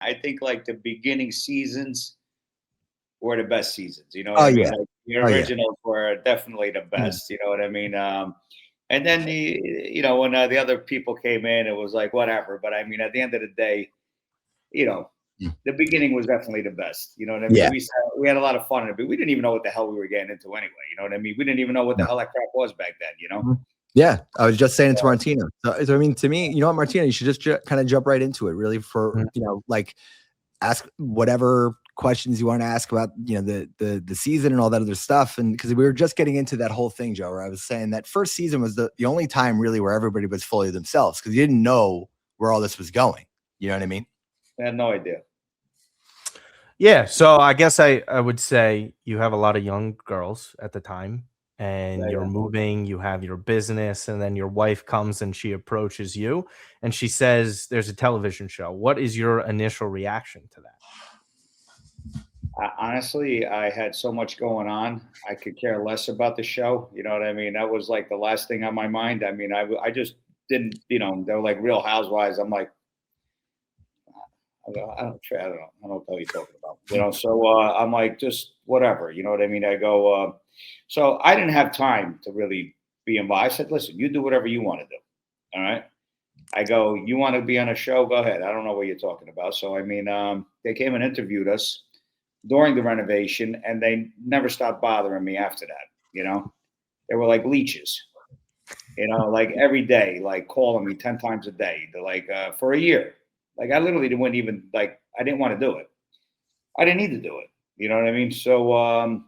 I think like the beginning seasons were the best seasons. You know what Oh I mean? yeah. Like the Oh yeah. originals were definitely the Mm. best. You know what I mean? And then when the other people came in, it was like whatever. But I mean, at the end of the day, you know, Mm. the beginning was definitely the best. You know what I mean? Yeah. We had a lot of fun in it, but we didn't even know what the hell we were getting into anyway. You know what I mean? We didn't even know what the No. hell that crap was back then. You know? Mhm. Yeah, I was just saying it to Martina. So I mean, to me, you know what, Martina, you should just kind of jump right into it. Really, for like ask whatever questions you want to ask about, the season and all that other stuff. And because we were just getting into that whole thing, Joe, where I was saying that first season was the only time really where everybody was fully themselves because you didn't know where all this was going. You know what I mean? I had no idea. Yeah, so I guess I would say you have a lot of young girls at the time, and you're moving, you have your business, and then your wife comes and she approaches you and she says there's a television show. What is your initial reaction to that? Honestly, I had so much going on. I could care less about the show. You know what I mean? That was like the last thing on my mind. I mean, I just didn't, they were like Real Housewives. I'm like, I don't know what you're talking about. So I'm like, just whatever. You know what I mean? I go, so I didn't have time to really be involved. I said, listen, you do whatever you want to do. All right. I go, you want to be on a show? Go ahead. I don't know what you're talking about. So, I mean, they came and interviewed us during the renovation, and they never stopped bothering me after that. They were like leeches, like every day, like calling me 10 times a day. They're like, for a year. Like I literally wouldn't even like, I didn't want to do it. I didn't need to do it. You know what I mean? So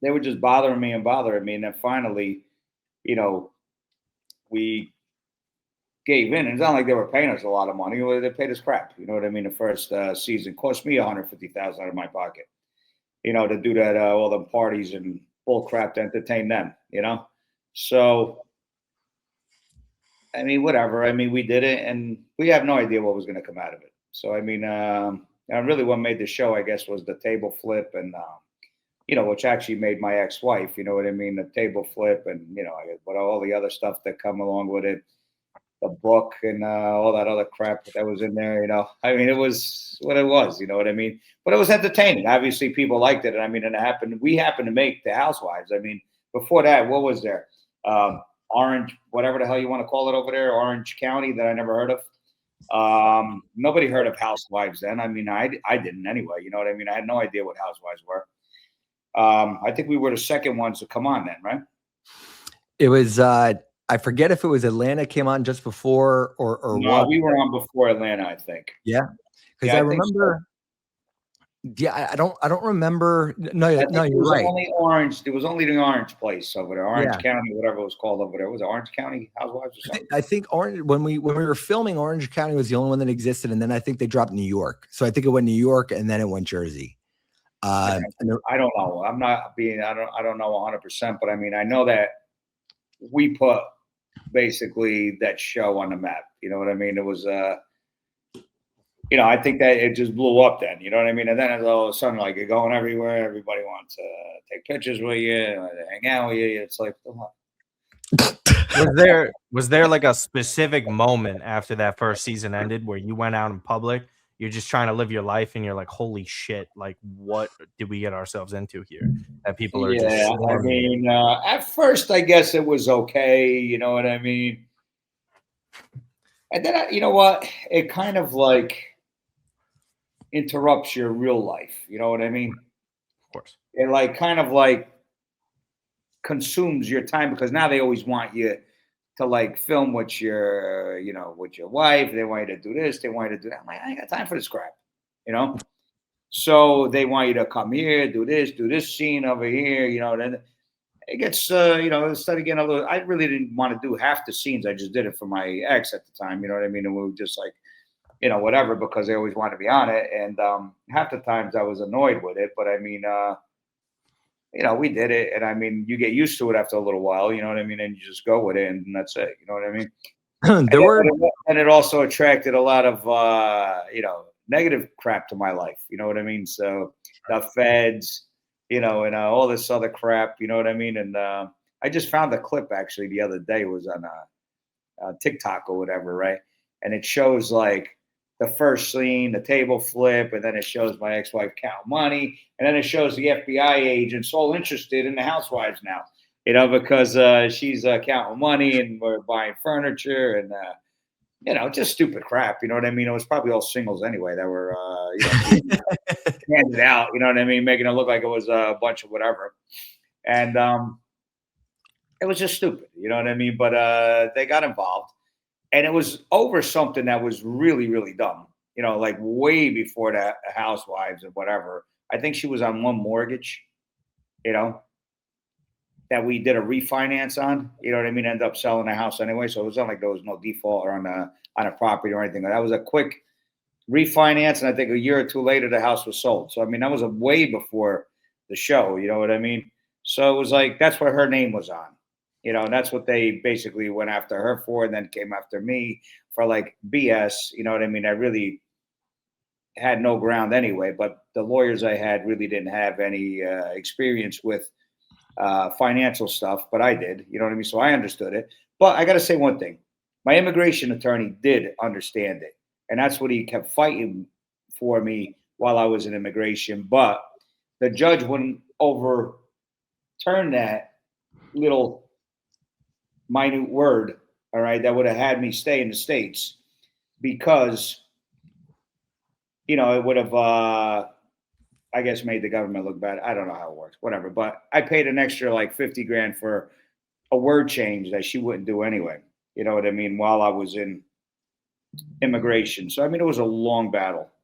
they were just bothering me. And then finally, we gave in. And it's not like they were paying us a lot of money. They paid us crap. You know what I mean? The first season cost me $150,000 out of my pocket, to do that, all the parties and bull crap to entertain them, So, I mean, whatever. I mean, we did it, and we have no idea what was going to come out of it. So, I mean, and really, what made the show, I guess, was the table flip, and which actually made my ex-wife. You know what I mean? The table flip, and but all the other stuff that come along with it, the book, and all that other crap that was in there. I mean, it was what it was. You know what I mean? But it was entertaining. Obviously, people liked it, and I mean, and it happened. We happened to make the Housewives. I mean, before that, what was there? Orange, whatever the hell you want to call it over there, Orange County, that I never heard of. Nobody heard of Housewives then. I mean, I didn't anyway. You know what I mean? I had no idea what Housewives were. I think we were the second ones to come on then, right? It was I forget if it was Atlanta came on just before or no, what. We were on before Atlanta, I think. Yeah, because I remember. Yeah, I don't remember. No, you're right. Only Orange. There was only the Orange place over there, Orange County, whatever it was called over there. Was it Orange County Housewives or something? I think Orange when we were filming, Orange County was the only one that existed, and then I think they dropped New York. So I think it went New York, and then it went Jersey. I don't know. I don't know 100%, but I mean, I know that we put basically that show on the map. You know what I mean? It was I think that it just blew up then, you know what I mean? And then all of a sudden, like, you're going everywhere. Everybody wants to take pictures with you, hang out with you. It's like, was there like a specific moment after that first season ended where you went out in public, you're just trying to live your life, and you're like, holy shit, like, what did we get ourselves into here? That people are just swarming. I mean, at first, I guess it was okay, you know what I mean? And then, you know what? It kind of like interrupts your real life. You know what I mean? Of course. It like kind of like consumes your time because now they always want you to like film with your, with your wife. They want you to do this. They want you to do that. I'm like, I ain't got time for this crap, So they want you to come here, do this scene over here, then it gets, it started getting a little, I really didn't want to do half the scenes. I just did it for my ex at the time, you know what I mean? And we were just like, whatever, because they always wanted to be on it. And half the times I was annoyed with it, but I mean, we did it. And I mean, you get used to it after a little while, you know what I mean? And you just go with it, and that's it. You know what I mean? And it also attracted a lot of, negative crap to my life. You know what I mean? So the feds, and all this other crap, you know what I mean? And I just found the clip actually the other day. It was on TikTok or whatever, right? And it shows like the first scene, the table flip, and then it shows my ex-wife count money, and then it shows the FBI agents all interested in the housewives now, because she's counting money and we're buying furniture and just stupid crap. You know what I mean? It was probably all singles anyway that were handed out. You know what I mean? Making it look like it was a bunch of whatever, and it was just stupid. You know what I mean? But they got involved. And it was over something that was really, really dumb, like way before the housewives and whatever. I think she was on one mortgage, that we did a refinance on, you know what I mean? Ended up selling the house anyway. So it was not like there was no default or on a property or anything. That was a quick refinance. And I think a year or two later, the house was sold. So, I mean, that was a way before the show, you know what I mean? So it was like, that's what her name was on. And that's what they basically went after her for, and then came after me for like BS. You know what I mean? I really had no ground anyway, but the lawyers I had really didn't have any experience with financial stuff, but I did. You know what I mean? So I understood it. But I got to say one thing. My immigration attorney did understand it, and that's what he kept fighting for me while I was in immigration. But the judge wouldn't overturn that little minute word, all right, that would have had me stay in the States, because it would have I guess made the government look bad. I don't know how it works, whatever. But I paid an extra like 50 grand for a word change that she wouldn't do anyway. You know what I mean? While I was in immigration. So I mean, it was a long battle.